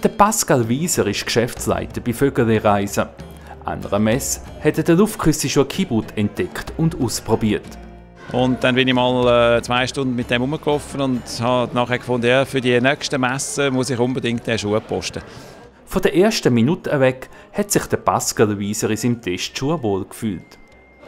Der Pascal Wieser ist Geschäftsleiter bei Vögeli Reisen. An einer Messe hat er den Luftküssenschuh Kibut entdeckt und ausprobiert. Und dann bin ich mal 2 Stunden mit dem rumgelaufen und habe nachher gefunden, ja, für die nächste Messe muss ich unbedingt den Schuh posten. Von der ersten Minute weg hat sich der Pascal Wieser in seinem Testschuh wohlgefühlt.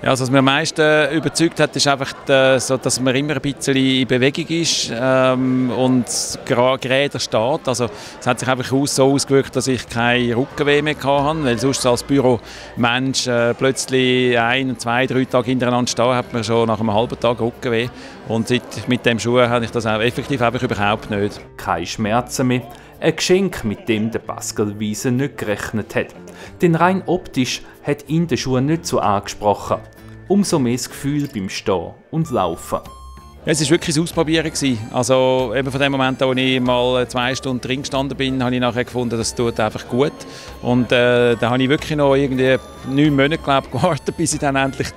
Ja, also was mich am meisten überzeugt hat, ist einfach, so, dass man immer ein bisschen in Bewegung ist und gerade steht. Also, es hat sich einfach so ausgewirkt, dass ich keine Rückenweh mehr hatte, weil sonst als Büromensch plötzlich 1, 2, 3 Tage hintereinander stehen, hat man schon nach einem halben Tag Rückenweh. Und mit dem Schuh habe ich das auch effektiv einfach überhaupt nicht. Keine Schmerzen mehr. Ein Geschenk, mit dem der Pascal Wieser nicht gerechnet hat. Denn rein optisch hat ihn der Schuh nicht so angesprochen. Umso mehr das Gefühl beim Stehen und Laufen. Ja, es war wirklich ein Ausprobieren. Also eben von dem Moment, wo ich mal 2 Stunden drin gestanden bin, habe ich nachher gefunden, das tut einfach gut. Und da habe ich wirklich noch irgendwie 9 Monate gewartet, bis ich dann endlich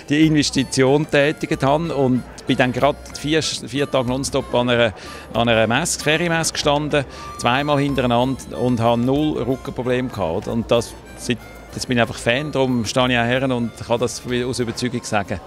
die Investition tätigt habe. Und bin dann gerade 4 Tage nonstop an einer Messe, Ferienmesse gestanden, 2-mal hintereinander und habe 0 Rückenprobleme gehabt. Und jetzt bin ich einfach Fan, darum stehe ich auch her und kann das aus Überzeugung sagen.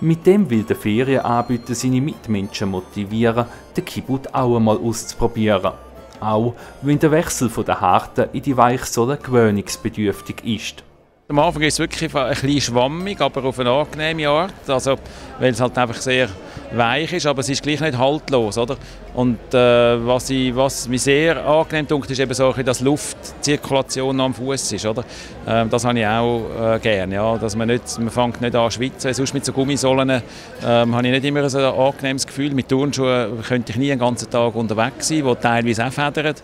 Mit dem will der Ferienanbieter seine Mitmenschen motivieren, den Kibut auch einmal auszuprobieren. Auch wenn der Wechsel von der harten in die Weichsohle gewöhnungsbedürftig ist. Am Anfang ist es wirklich ein bisschen schwammig, aber auf eine angenehme Art, also, weil es halt einfach sehr weich ist, aber es ist gleich nicht haltlos. Oder? Und was mir sehr angenehm dünkt, ist eben so, dass Luftzirkulation am Fuß ist. Oder? Das habe ich auch gerne, ja? Dass man fängt nicht an zu schwitzen. Sonst mit so Gummisohlen habe ich nicht immer so ein angenehmes Gefühl. Mit Turnschuhen könnte ich nie den ganzen Tag unterwegs sein, die teilweise auch federn.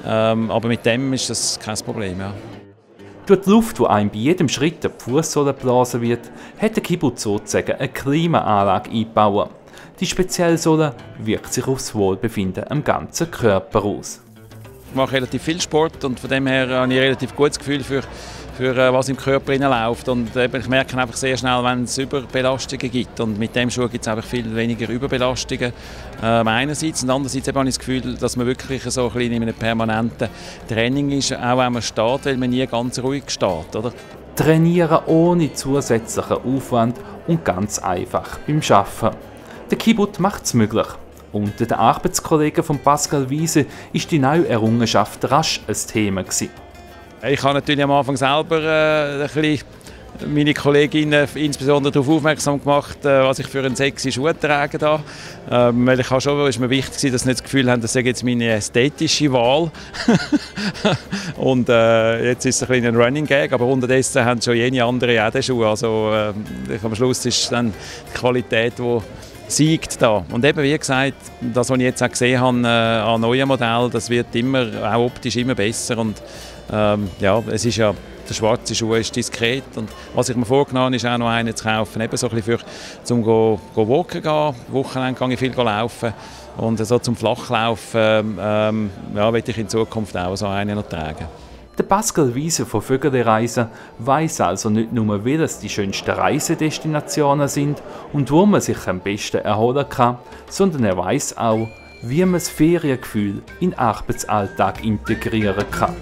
Aber mit dem ist das kein Problem. Ja. Durch die Luft, die einem bei jedem Schritt auf die Fußsohle geblasen wird, hat der Kibut sozusagen eine Klimaanlage eingebaut. Die spezielle Sohle wirkt sich auf das Wohlbefinden am ganzen Körper aus. Ich mache relativ viel Sport und von dem her habe ich ein relativ gutes Gefühl für was im Körper läuft. Und ich merke einfach sehr schnell, wenn es Überbelastungen gibt. Und mit dem Schuh gibt es einfach viel weniger Überbelastungen. Einerseits und andererseits habe ich das Gefühl, dass man wirklich so ein bisschen in einem permanenten Training ist, auch wenn man steht, weil man nie ganz ruhig steht. Oder? Trainieren ohne zusätzlichen Aufwand und ganz einfach beim Arbeiten. Der Kibut macht es möglich. Unter den Arbeitskollegen von Pascal Wieser ist die neue Errungenschaft rasch ein Thema gewesen. Ich habe natürlich am Anfang selber ein bisschen meine Kolleginnen insbesondere darauf aufmerksam gemacht, was ich für einen sexy Schuh trage. Weil ich ist mir wichtig, dass sie nicht das Gefühl haben, das sei jetzt meine ästhetische Wahl. Und jetzt ist es ein Running Gag, aber unterdessen haben schon jene andere auch den Schuh. Also am Schluss ist dann die Qualität, die siegt da. Und eben, wie gesagt, das, was ich jetzt auch gesehen habe an neuen Modellen, das wird immer, auch optisch immer besser. Und ja, es ist ja, der schwarze Schuh ist diskret. Und was ich mir vorgenommen habe, ist auch noch einen zu kaufen, eben so ein bisschen zum walken gehen. Wochenende gehe ich viel laufen. Und so zum Flachlaufen ja, will ich in Zukunft auch so einen noch tragen. Der Pascal Wieser von Vögeli Reisen weiss also nicht nur, welches die schönsten Reisedestinationen sind und wo man sich am besten erholen kann, sondern er weiss auch, wie man das Feriengefühl in den Arbeitsalltag integrieren kann.